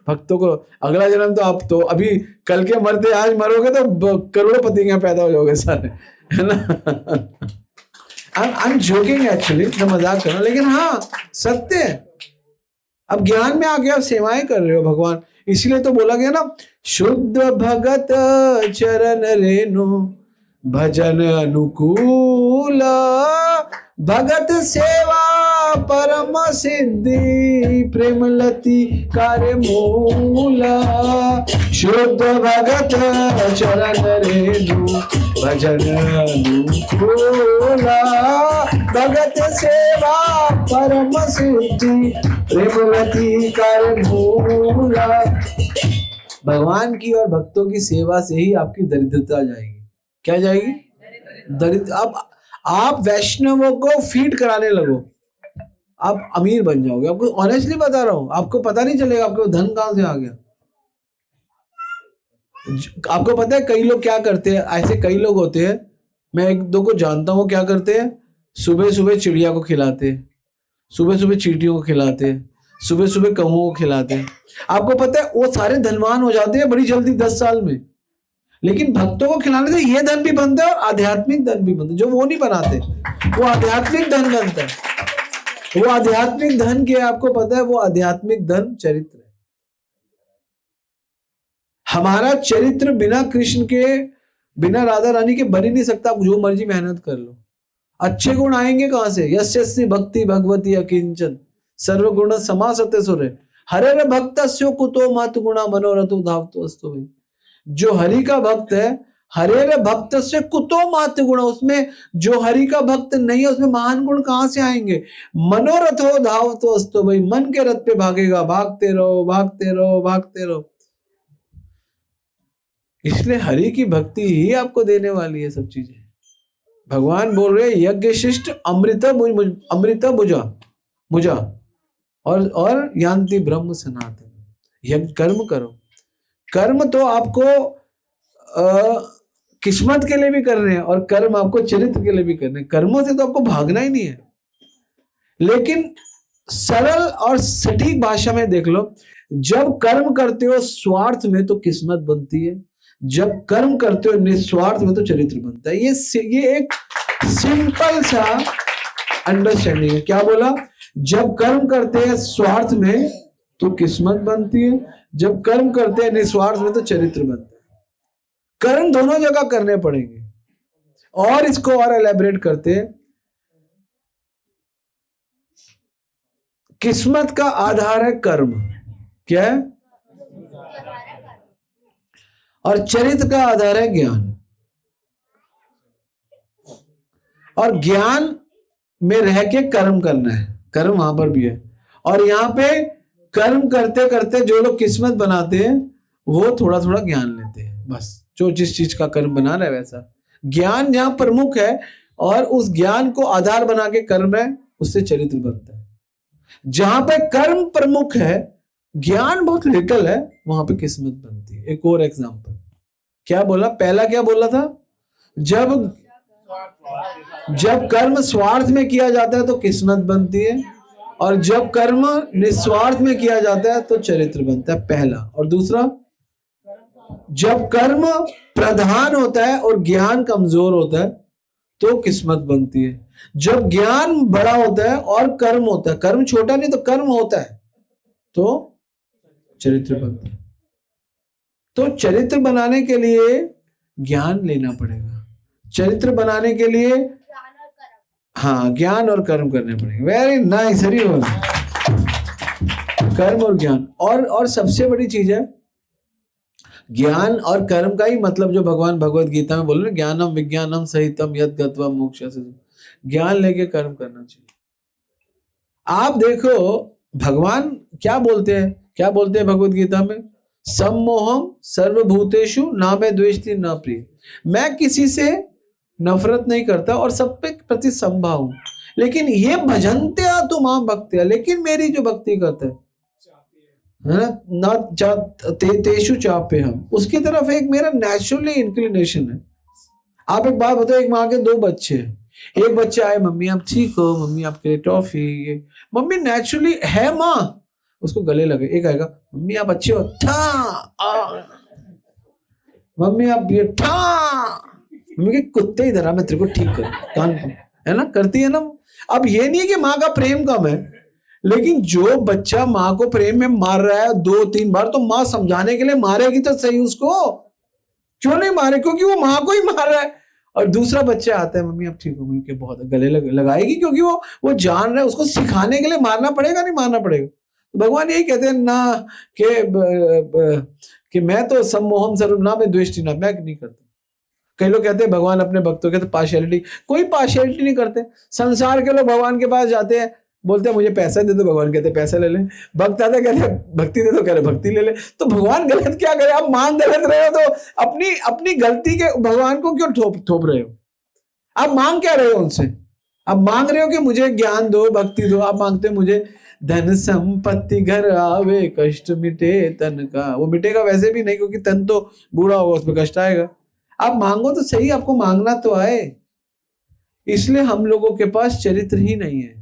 भक्तों को। अगला जन्म तो आप तो अभी कल के मरते आज मरोगे तो करोड़पति यहाँ पैदा हो जाओगे सारे, है ना। आई एम जोकिंग एक्चुअली, मैं मजाक कर रहा हूं, लेकिन हाँ सत्य है। अब ज्ञान में आके आप सेवाएं कर रहे हो भगवान, इसीलिए तो बोला गया ना, शुद्ध भगत चरण रेणु भजन अनुकूल, भगत सेवा परम सिद्धि प्रेमलती कार्य मूल। शुद्ध भगत चरण रेणु भजन अनुकूल, भगत सेवा परम सिद्धि प्रेमलती कार्य मूल। भगवान की और भक्तों की सेवा से ही आपकी दरिद्रता जाएगी। क्या जाएगी? दरिद्र। आप वैष्णवों को फीड कराने लगो, आप अमीर बन जाओगे। आपको ऑनेस्टली बता रहा हूं, आपको पता नहीं चलेगा आपको धन कहां से आ गया। आपको पता है कई लोग क्या करते हैं, ऐसे कई लोग होते हैं, मैं एक दो को जानता हूं, क्या करते हैं, सुबह सुबह चिड़िया को खिलाते, सुबह सुबह चींटियों को खिलाते, सुबह सुबह कौओं को खिलाते। आपको पता है वो सारे धनवान हो जाते हैं बड़ी जल्दी 10 साल में। लेकिन भक्तों को खिलाने से ये धन भी बनता है और आध्यात्मिक धन भी बनता है, जो वो नहीं बनाते, वो आध्यात्मिक धन बनता है। वो आध्यात्मिक धन के आपको पता है, वो आध्यात्मिक धन चरित्र है। हमारा चरित्र बिना कृष्ण के, बिना राधा रानी के बन ही नहीं सकता। आप जो मर्जी मेहनत कर लो, अच्छे गुण आएंगे कहां से? यस्य भक्ति भगवती अकिंचन सर्वगुण समासते सुरे। हरे भक्तस्यो कुतो मत गुणा मनोरथो धावतो अस्तु भाई। जो हरि का भक्त है, हरे भक्त से कुतो मात गुण, उसमें जो हरि का भक्त नहीं है उसमें महान गुण कहां से आएंगे। मनोरथ हो धाव तो अस्तो भाई, मन के रथ पे भागेगा, भागते रहो भागते रहो भागते रहो। इसलिए हरि की भक्ति ही आपको देने वाली है सब चीजें। भगवान बोल रहे यज्ञ शिष्ट अमृत बुझा मुझा और यान्ति ब्रह्म सनातन। यज्ञ कर्म करो, कर्म तो आपको किस्मत के लिए भी करने हैं और कर्म आपको चरित्र के लिए भी करने हैं। कर्मों से तो आपको भागना ही नहीं है। लेकिन सरल और सटीक भाषा में देख लो, जब कर्म करते हो स्वार्थ में तो किस्मत बनती है, जब कर्म करते हो निस्वार्थ में तो चरित्र बनता है। ये एक सिंपल सा अंडरस्टैंडिंग है। क्या बोला? जब कर्म करते हैं स्वार्थ में तो किस्मत बनती है, जब कर्म करते हैं निस्वार्थ में तो चरित्र बनता है। कर्म दोनों जगह करने पड़ेंगे। और इसको और एलैबोरेट करते हैं, किस्मत का आधार है कर्म। क्या है? और चरित्र का आधार है ज्ञान। और ज्ञान में रह के कर्म करना है, कर्म वहां पर भी है। और यहां पे कर्म करते करते जो लोग किस्मत बनाते हैं वो थोड़ा थोड़ा ज्ञान लेते हैं, बस जो जिस चीज का कर्म बना रहा है वैसा। ज्ञान जहां प्रमुख है और उस ज्ञान को आधार बना के कर्म है, उससे चरित्र बनता है। जहां पे कर्म प्रमुख है, ज्ञान बहुत लिटिल है, वहां पे किस्मत बनती है। एक और एग्जांपल, क्या बोला? पहला क्या बोला था? जब कर्म स्वार्थ में किया जाता है तो किस्मत बनती है, और जब कर्म निस्वार्थ में किया जाता है तो चरित्र बनता है, पहला। और दूसरा, जब कर्म प्रधान होता है और ज्ञान कमजोर होता है तो किस्मत बनती है। जब ज्ञान बड़ा होता है और कर्म होता है, कर्म छोटा नहीं तो कर्म होता है, तो चरित्र बनता है। तो चरित्र बनाने के लिए ज्ञान लेना पड़ेगा। चरित्र बनाने के लिए हाँ, ज्ञान और कर्म करने पड़ेंगे। वेरी नाइस, हरी बोल। कर्म और ज्ञान। और सबसे बड़ी चीज है ज्ञान और कर्म का ही मतलब जो भगवान भगवत गीता में बोल रहे, ज्ञानम विज्ञानम सहितम यद गत्वा मोक्षस्य। ज्ञान लेके कर्म करना चाहिए। आप देखो भगवान क्या बोलते हैं, क्या बोलते हैं भगवत गीता में? सम्मोहम सर्वभूतेषु ना मैं द्वेष्टि ना प्रिय। मैं किसी से नफरत नहीं करता और सब पे प्रति संभाव हूं, लेकिन ये भजनते तु मां भक्त्या, लेकिन मेरी जो भक्ति करता है ना तेषु चाप्य हम, उसकी तरफ एक मेरा नेचुरली इंक्लिनेशन है। आप एक बात बताओ, एक माँ के दो बच्चे हैं, एक बच्चा आए, मम्मी आप ठीक हो, मम्मी आपके लिए टॉफी, ये मम्मी नेचुरली है माँ, उसको गले लगे। एक आएगा, मम्मी आप अच्छे हो, मम्मी आप ये मम्मी के कुत्ते इधर आ, मैं तेरे को ठीक कर कान, है ना, करती है ना। अब ये नहीं है कि माँ का प्रेम कम है, लेकिन जो बच्चा माँ को प्रेम में मार रहा है 2-3 बार, तो माँ समझाने के लिए मारेगी तो सही उसको, क्यों नहीं मारे? क्योंकि वो माँ को ही मार रहा है। और दूसरा बच्चा आता है, मम्मी आप ठीक हो, मम्मी के बहुत गले लगाएगी, क्योंकि वो जान रहा है, उसको सिखाने के लिए मारना पड़ेगा, नहीं मारना पड़ेगा। तो भगवान यही कहते हैं ना कि मैं तो सम्मोहम सर्व ना मैं द्वेष्टि ना, मैं नहीं करता। कई लोग कहते हैं भगवान अपने भक्तों के तो पार्शियलिटी, कोई पार्शियलिटी नहीं करते। संसार के लोग भगवान के पास जाते हैं, बोलते हैं मुझे पैसा दे दो, भगवान कहते हैं पैसा ले ले। भक्त आता कहते हैं भक्ति दे दो, कह रहे भक्ति ले ले। तो भगवान गलत क्या करे? आप मांग गलत रहे हो तो अपनी गलती के भगवान को क्यों थोप रहे हो? आप मांग क्या रहे हो उनसे? आप मांग रहे हो कि मुझे ज्ञान दो, भक्ति दो। आप मांगते हो मुझे धन संपत्ति घर आवे, कष्ट मिटे तन का। वो मिटेगा वैसे भी नहीं, क्योंकि तन तो बूढ़ा होगा, उसमें कष्ट आएगा। आप मांगो तो सही, आपको मांगना तो आए। इसलिए हम लोगों के पास चरित्र ही नहीं है।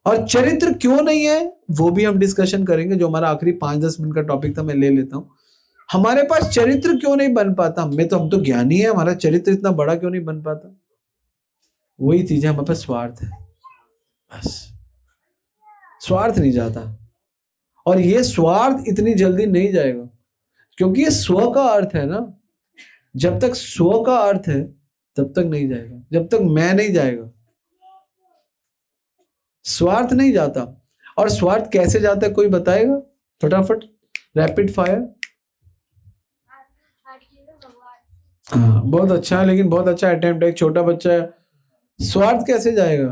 और चरित्र क्यों नहीं है वो भी हम डिस्कशन करेंगे, जो हमारा आखिरी 5-10 मिनट का टॉपिक था, मैं ले लेता हूं। हमारे पास चरित्र क्यों नहीं बन पाता? हम तो ज्ञानी है, हमारा चरित्र इतना बड़ा क्यों नहीं बन पाता? वही चीज है, हमारे पास स्वार्थ है, बस स्वार्थ नहीं जाता। और ये स्वार्थ इतनी जल्दी नहीं जाएगा, क्योंकि ये स्व का अर्थ है ना। जब तक स्व का अर्थ है तब तक नहीं जाएगा, जब तक मैं नहीं जाएगा, स्वार्थ नहीं जाता। और स्वार्थ कैसे जाता है, कोई बताएगा फटाफट, रैपिड फायर? हाँ बहुत अच्छा है, लेकिन बहुत अच्छा अटेम्प्ट है, एक छोटा बच्चा है। स्वार्थ कैसे जाएगा?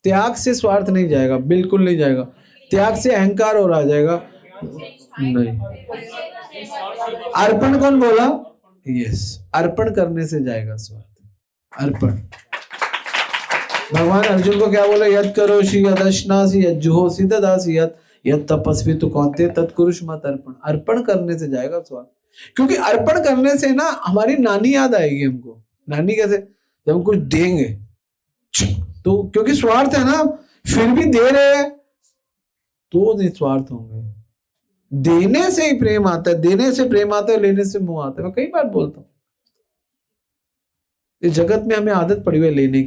त्याग से स्वार्थ नहीं जाएगा, बिल्कुल नहीं जाएगा। त्याग से अहंकार और आ जाएगा। नहीं, अर्पण कौन बोला? यस, अर्पण करने से जाएगा स्वार्थ। अर्पण। भगवान अर्जुन को क्या बोला? यद करोषि यदश्नासि यज्जुहोषि ददासि यद तपस्वी तु कौन्तेय तत्कुरुष मत अर्पण। अर्पण करने से जाएगा स्वार्थ। क्योंकि अर्पण करने से ना हमारी नानी याद आएगी हमको। नानी कैसे? जब हम कुछ देंगे तो, क्योंकि स्वार्थ है ना, फिर भी दे रहे हैं तो निस्वार्थ होंगे। देने से ही प्रेम आता है, देने से प्रेम आता है, लेने से मोह आता है। मैं कई बार बोलता हूं, इस जगत में हमें आदत पड़ी हुई है लेने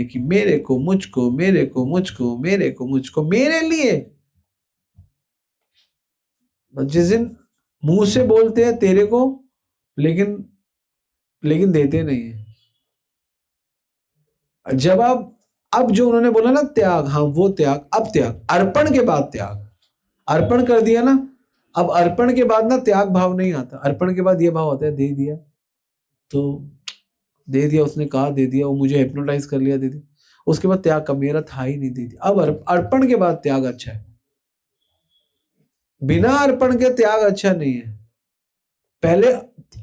की, मेरे को, मुझको, मेरे को, मुझको, मेरे को, मुझको, मेरे लिए। जिस दिन मुंह से बोलते हैं तेरे को, लेकिन देते नहीं है। जब आप, अब जो उन्होंने बोला ना त्याग, हाँ वो त्याग, अब त्याग, अर्पण के बाद त्याग। अर्पण कर दिया ना, अब अर्पण के बाद ना त्याग भाव नहीं आता। अर्पण के बाद ये भाव आता है, दे दिया तो दे दिया, उसने कहा दे दिया, वो मुझे हिप्नोटाइज कर लिया, दे दिया। उसके बाद त्याग का मेरा था ही नहीं, दे दिया। अब अर्पण के बाद त्याग अच्छा है। बिना अर्पण के त्याग अच्छा नहीं है। पहले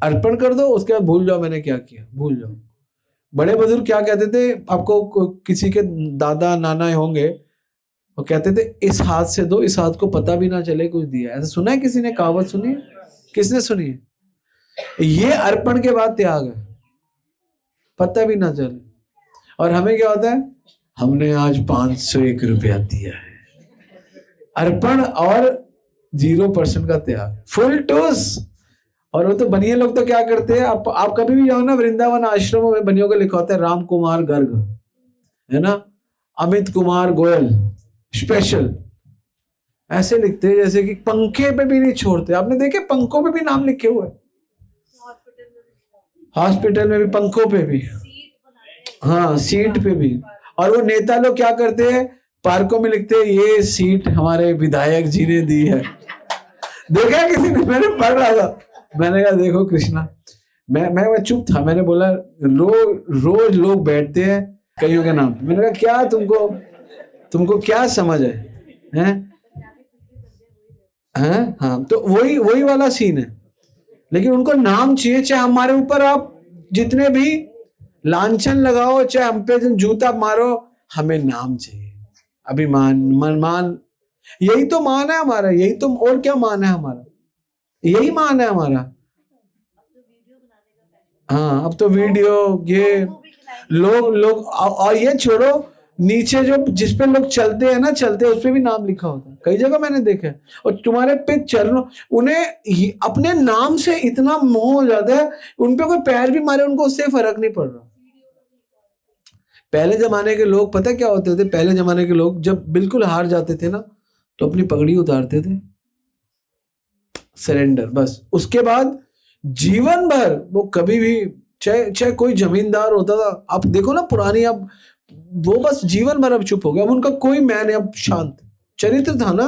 अर्पण कर दो, उसके बाद भूल जाओ मैंने क्या किया, भूल जाओ। बड़े बुजुर्ग क्या कहते थे, आपको किसी के दादा नाना होंगे, वो कहते थे इस हाथ से दो, इस हाथ को पता भी ना चले कुछ दिया। ऐसा सुना है किसी ने? कहावत सुनी है? किसने सुनी है? ये अर्पण के बाद त्याग है, पता भी ना चले। और हमें क्या होता है, हमने आज 501 रुपया दिया है। अर्पण और 0% का त्याग, फुल टूस। और वो तो बनिए लोग तो क्या करते हैं, आप कभी भी जाओ ना वृंदावन आश्रमों में, बनियों को लिखा होता है राम कुमार गर्ग, है ना, अमित कुमार गोयल स्पेशल, ऐसे लिखते हैं जैसे कि पंखे पे भी नहीं छोड़ते। आपने देखे पंखों पे भी नाम लिखे हुए? हॉस्पिटल में भी, पंखों पे भी, हाँ सीट पे भी। और वो नेता लोग क्या करते हैं, पार्कों में लिखते हैं ये सीट हमारे विधायक जी ने दी है। देखा किसी ने? मैंने पढ़ रहा था, मैंने कहा देखो कृष्णा, मैं चुप था। मैंने बोला रोज लोग बैठते हैं कईयों के नाम। मैंने कहा क्या तुमको क्या समझ है, हैं? हाँ, तो वही वाला सीन है। लेकिन उनको नाम चाहिए, चाहे हमारे ऊपर आप जितने भी लांछन लगाओ, चाहे हम पे जूता मारो, हमें नाम चाहिए। अभिमान, मान, यही तो मान है हमारा, यही तो, और क्या मान है हमारा? यही मान है हमारा। हाँ, अब तो वीडियो, ये लोग और ये छोड़ो, नीचे जो जिस पे लोग चलते हैं ना, चलते हैं उस पे भी नाम लिखा होता है, कई जगह मैंने देखा है। और तुम्हारे पे चरणों, उन्हें अपने नाम से इतना मोह हो जाता है, उन पे कोई पैर भी मारे उनको उससे फर्क नहीं पड़ रहा। पहले जमाने के लोग पता क्या होते थे? पहले जमाने के लोग जब बिल्कुल हार जाते थे ना, तो अपनी पगड़ी उतारते थे, सरेंडर, बस। उसके बाद जीवन भर वो कभी भी, चाहे कोई जमींदार होता था, आप देखो ना पुरानी, अब वो बस जीवन भर अब चुप हो गया। अब उनका कोई मैन है, अब शांत चरित्र था ना,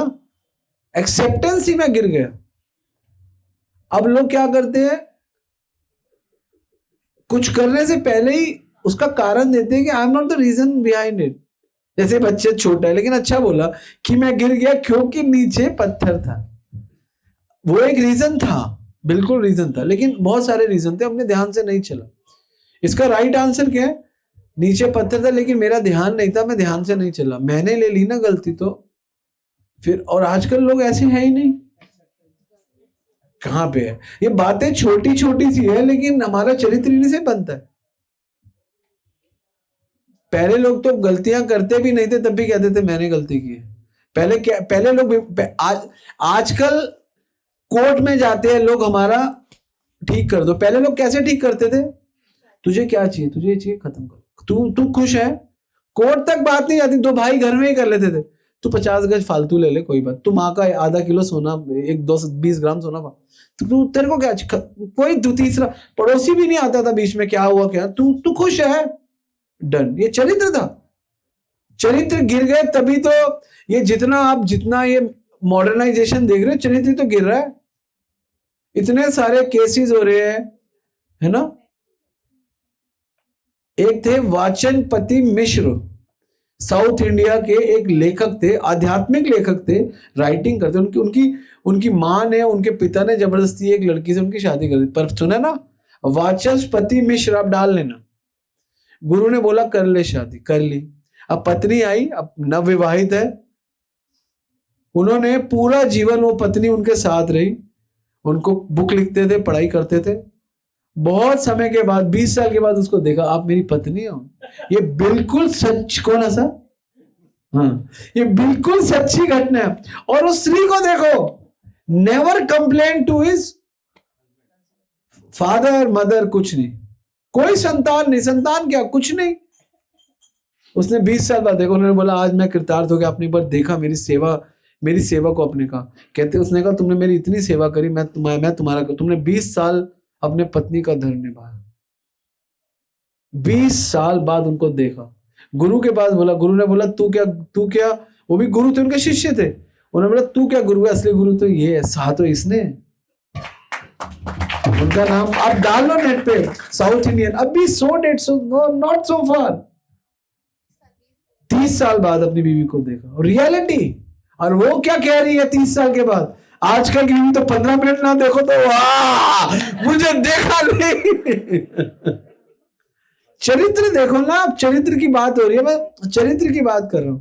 एक्सेप्टेंस ही में गिर गया। अब लोग क्या करते हैं, कुछ करने से पहले ही उसका कारण देते हैं कि I am not the reason behind it. जैसे बच्चे छोटा है लेकिन अच्छा बोला कि मैं गिर गया क्योंकि नीचे पत्थर था। वो एक रीजन था, बिल्कुल रीजन था, लेकिन बहुत सारे रीजन थे, हमने ध्यान से नहीं चला। इसका राइट आंसर क्या है? नीचे पत्थर था लेकिन मेरा ध्यान नहीं था, मैं ध्यान से नहीं चला, मैंने ले ली ना गलती तो फिर। और आजकल लोग ऐसे हैं ही नहीं, कहां पे है? ये बातें छोटी छोटी सी है, लेकिन हमारा चरित्र इन्हीं से बनता है। पहले लोग तो गलतियां करते भी नहीं थे, तब भी कहते थे मैंने गलती की है। पहले लोग, आजकल कोर्ट में जाते हैं लोग, हमारा ठीक कर दो। पहले लोग कैसे ठीक करते थे? तुझे क्या चाहिए, तुझे ये चाहिए, खत्म कर, तू खुश है, कोर्ट तक बात नहीं आती। दो भाई घर में ही कर लेते थे। तू 50 गज फालतू ले ले, कोई बात, तू माँ का आधा किलो सोना, 20 ग्राम सोना, तू तेरे को क्या, कोई तीसरा पड़ोसी भी नहीं आता था बीच में, क्या हुआ क्या, तू खुश है, डन। ये चरित्र था। चरित्र गिर गए तभी तो ये जितना ये मॉडर्नाइजेशन देख रहे हो, चरित्र तो गिर रहा है। इतने सारे केसेस हो रहे हैं, है ना। एक थे वाचनपति मिश्र, साउथ इंडिया के एक लेखक थे, आध्यात्मिक लेखक थे, राइटिंग करते। उनकी उनकी उनकी माँ ने, उनके पिता ने जबरदस्ती एक लड़की से उनकी शादी कर दी। पर सुना ना, वाचस्पति मिश्र, आप डाल लेना। गुरु ने बोला कर ले शादी, कर ली। अब पत्नी आई, अब नवविवाहित है, उन्होंने पूरा जीवन, वो पत्नी उनके साथ रही, उनको बुक लिखते थे, पढ़ाई करते थे। बहुत समय के बाद, 20 साल के बाद उसको देखा, आप मेरी पत्नी हो। ये बिल्कुल सच, कौन ऐसा, हाँ, ये बिल्कुल सच्ची घटना है। और उस स्त्री को देखो, never complain to his father mother, कुछ नहीं, कोई संतान नहीं, संतान क्या, कुछ नहीं। उसने 20 साल बाद देखो, उन्होंने बोला आज मैं कृतार्थ हो गया, अपनी बार देखा मेरी सेवा को अपने का। कहते उसने कहा तुमने मेरी इतनी सेवा करी, मैं तुम्हारा, तुमने 20 साल अपने पत्नी का धर्म निभाया। 20 साल बाद उनको देखा, गुरु के पास बोला, गुरु ने बोला तू क्या, वो भी गुरु थे, उनके शिष्य थे। उन्होंने बोला तू क्या गुरु है, असली गुरु तो ये है, साथ तो इसने। उनका नाम आप डाल लो नेट पे, साउथ इंडियन, अभी नॉट सो फार। 30 साल बाद अपनी बीवी को देखा, रियलिटी। और वो क्या कह रही है 30 साल के बाद, आजकल की बीवी तो 15 मिनट ना देखो तो वाह मुझे देखा नहीं। चरित्र देखो ना, आप चरित्र की बात हो रही है, मैं चरित्र की बात कर रहा हूं।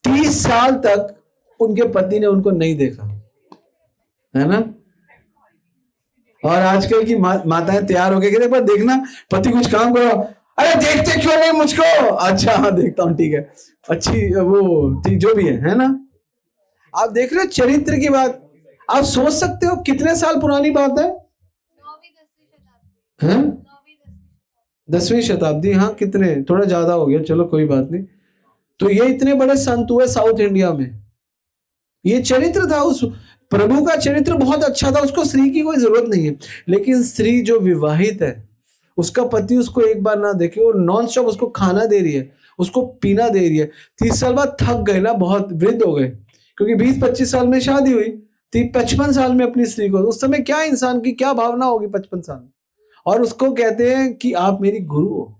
30 साल तक उनके पति ने उनको नहीं देखा, है ना। और आजकल की माताएं तैयार हो गई कि देखो देखना पति कुछ काम करो, अरे देखते क्यों नहीं मुझको, अच्छा हाँ देखता हूं, ठीक है, अच्छी वो ठीक जो भी है ना। आप देख रहे हो चरित्र की बात, आप सोच सकते हो कितने साल पुरानी बात है, 10वीं शताब्दी, हाँ कितने, थोड़ा ज्यादा हो गया, चलो कोई बात नहीं। तो ये इतने बड़े संत हुए साउथ इंडिया में, ये चरित्र था, उस प्रभु का चरित्र बहुत अच्छा था। उसको स्त्री की कोई जरूरत नहीं है, लेकिन स्त्री जो विवाहित है, उसका पति उसको एक बार ना देखे, वो नॉन स्टॉप उसको खाना दे रही है, उसको पीना दे रही है। 30 साल बाद थक गए ना, बहुत वृद्ध हो गए, क्योंकि 20-25 साल में शादी हुई, 55 साल में अपनी स्त्री को, उस समय क्या इंसान की क्या भावना होगी 55 साल में। और उसको कहते हैं कि आप मेरी गुरु हो,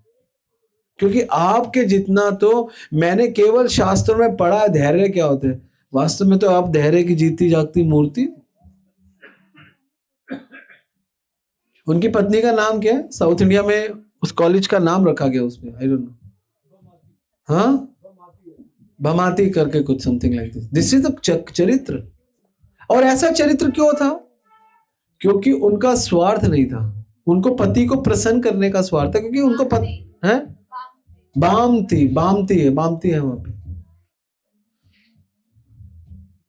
क्योंकि आपके जितना तो मैंने केवल शास्त्रों में पढ़ा है धैर्य क्या होते हैं, वास्तव में तो आप धैर्य की जीती जागती मूर्ति। उनकी पत्नी का नाम क्या है, साउथ इंडिया में उस कॉलेज का नाम रखा गया उसमें, आई डोंट नो, हाँ भमाती करके कुछ, something like this is the चरित्र। और ऐसा चरित्र क्यों था, क्योंकि उनका स्वार्थ नहीं था, उनको पति को प्रसन्न करने का स्वार्थ था, क्योंकि उनको पति है बामती है वहां पे।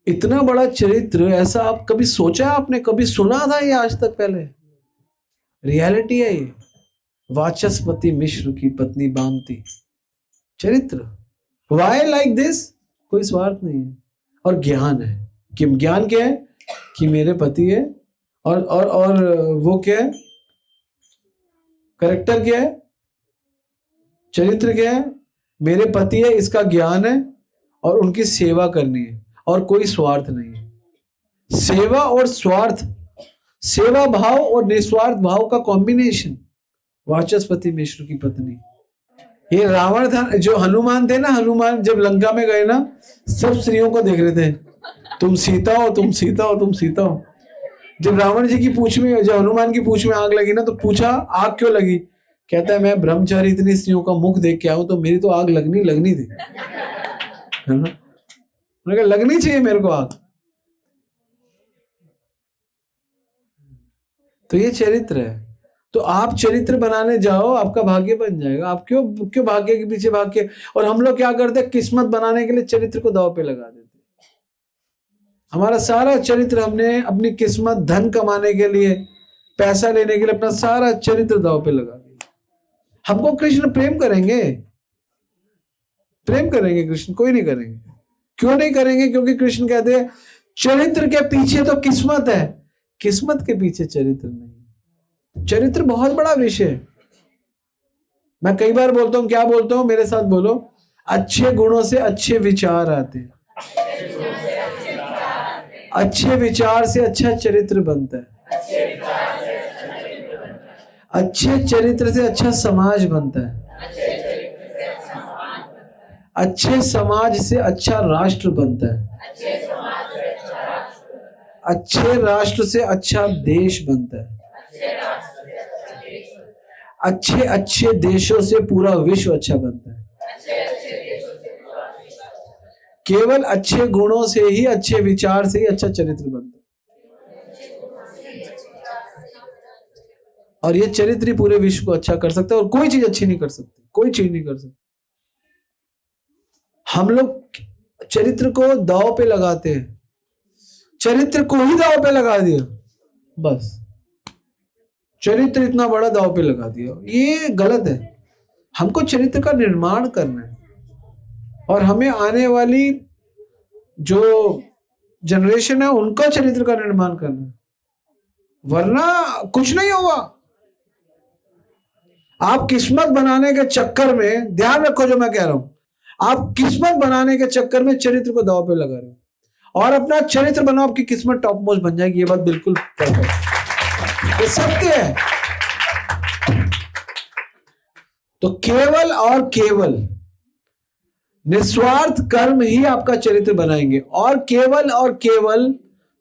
इतना बड़ा चरित्र, ऐसा आप कभी सोचा, आपने कभी सुना था ये आज तक पहले, रियलिटी है ये। वाचस्पति मिश्र की पत्नी बामती, चरित्र। वाई लाइक दिस, कोई स्वार्थ नहीं है, और ज्ञान है कि ज्ञान क्या है कि मेरे पति है, और वो क्या है, करेक्टर क्या है, चरित्र क्या है, मेरे पति है, इसका ज्ञान है, और उनकी सेवा करनी है, और कोई स्वार्थ नहीं है। सेवा और स्वार्थ, सेवा भाव और निस्वार्थ भाव का कॉम्बिनेशन। वाचस्पति मिश्र की पत्नी, ये रावण था, जो हनुमान थे ना, हनुमान जब लंका में गए ना, सब स्त्रियों को देख रहे थे, तुम सीता हो, तुम सीता हो, तुम सीता हो। जब रावण जी की पूंछ में, जब हनुमान की पूंछ में आग लगी ना, तो पूछा आग क्यों लगी, कहता है मैं ब्रह्मचारी इतनी स्त्रियों का मुख देख के आऊं, तो मेरी तो आग लगनी थी, है ना, लगनी चाहिए मेरे को आग। तो ये चरित्र है। तो आप चरित्र बनाने जाओ, आपका भाग्य बन जाएगा। आप क्यों भाग्य के पीछे भाग के, और हम लोग क्या करते हैं, किस्मत बनाने के लिए चरित्र को दांव पे लगा देते। हमारा सारा चरित्र, हमने अपनी किस्मत, धन कमाने के लिए, पैसा लेने के लिए अपना सारा चरित्र दांव पे लगा दिया। हमको कृष्ण प्रेम करेंगे कृष्ण, कोई नहीं करेंगे। क्यों नहीं करेंगे, क्योंकि कृष्ण कहते हैं चरित्र के पीछे तो किस्मत है, किस्मत के पीछे चरित्र नहीं। चरित्र बहुत बड़ा विषय है। मैं कई बार बोलता हूं, क्या बोलता हूं, मेरे साथ बोलो, अच्छे गुणों से अच्छे विचार आते हैं, अच्छे विचार से अच्छा चरित्र बनता है, अच्छे चरित्र से अच्छा समाज बनता है, अच्छे समाज से अच्छा राष्ट्र बनता है, अच्छे राष्ट्र से अच्छा देश बनता है, अच्छे अच्छे देशों से पूरा विश्व अच्छा बनता है। केवल अच्छे गुणों से ही, अच्छे विचार से ही अच्छा चरित्र बनता है। और ये चरित्र ही पूरे विश्व को अच्छा कर सकता है, और कोई चीज अच्छी नहीं कर सकती, कोई चीज नहीं कर सकती। हम लोग चरित्र को दांव पे लगाते हैं, चरित्र को ही दांव पे लगा दिया, बस चरित्र इतना बड़ा दांव पे लगा दिया, ये गलत है। हमको चरित्र का निर्माण करना है, और हमें आने वाली जो जनरेशन है उनका चरित्र का निर्माण करना है, वरना कुछ नहीं होगा। आप किस्मत बनाने के चक्कर में, ध्यान रखो जो मैं कह रहा हूं, आप किस्मत बनाने के चक्कर में चरित्र को दांव पे लगा रहे हो, और अपना चरित्र बनाओ, आपकी किस्मत टॉप मोस्ट बन जाएगी। ये बात बिल्कुल परफेक्ट, ये सत्य है। तो केवल और केवल निस्वार्थ कर्म ही आपका चरित्र बनाएंगे, और केवल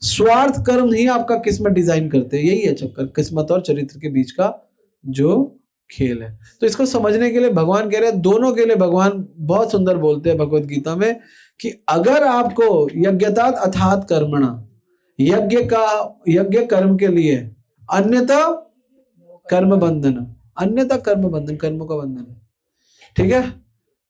स्वार्थ कर्म ही आपका किस्मत डिजाइन करते हैं। यही है चक्कर, किस्मत और चरित्र के बीच का जो खेल है। तो इसको समझने के लिए भगवान कह रहे हैं, दोनों के लिए भगवान बहुत सुंदर बोलते हैं भगवत गीता में कि अगर आपको यज्ञतात अथात कर्मणा, यज्ञ कर्म के लिए, अन्यथा कर्म बंधन, अन्यथा कर्म बंधन, कर्मों का बंधन है। ठीक है,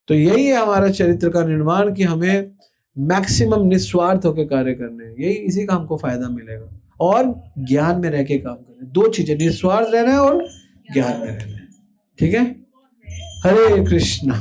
तो यही है हमारा चरित्र का निर्माण, कि हमें मैक्सिमम निस्वार्थ होकर कार्य करने हैं, यही, इसी का हमको फायदा मिलेगा। और ज्ञान में रह के काम करें, दो चीजें, निस्वार्थ रहना है और ज्ञान में रहना है। ठीक है, हरे कृष्णा।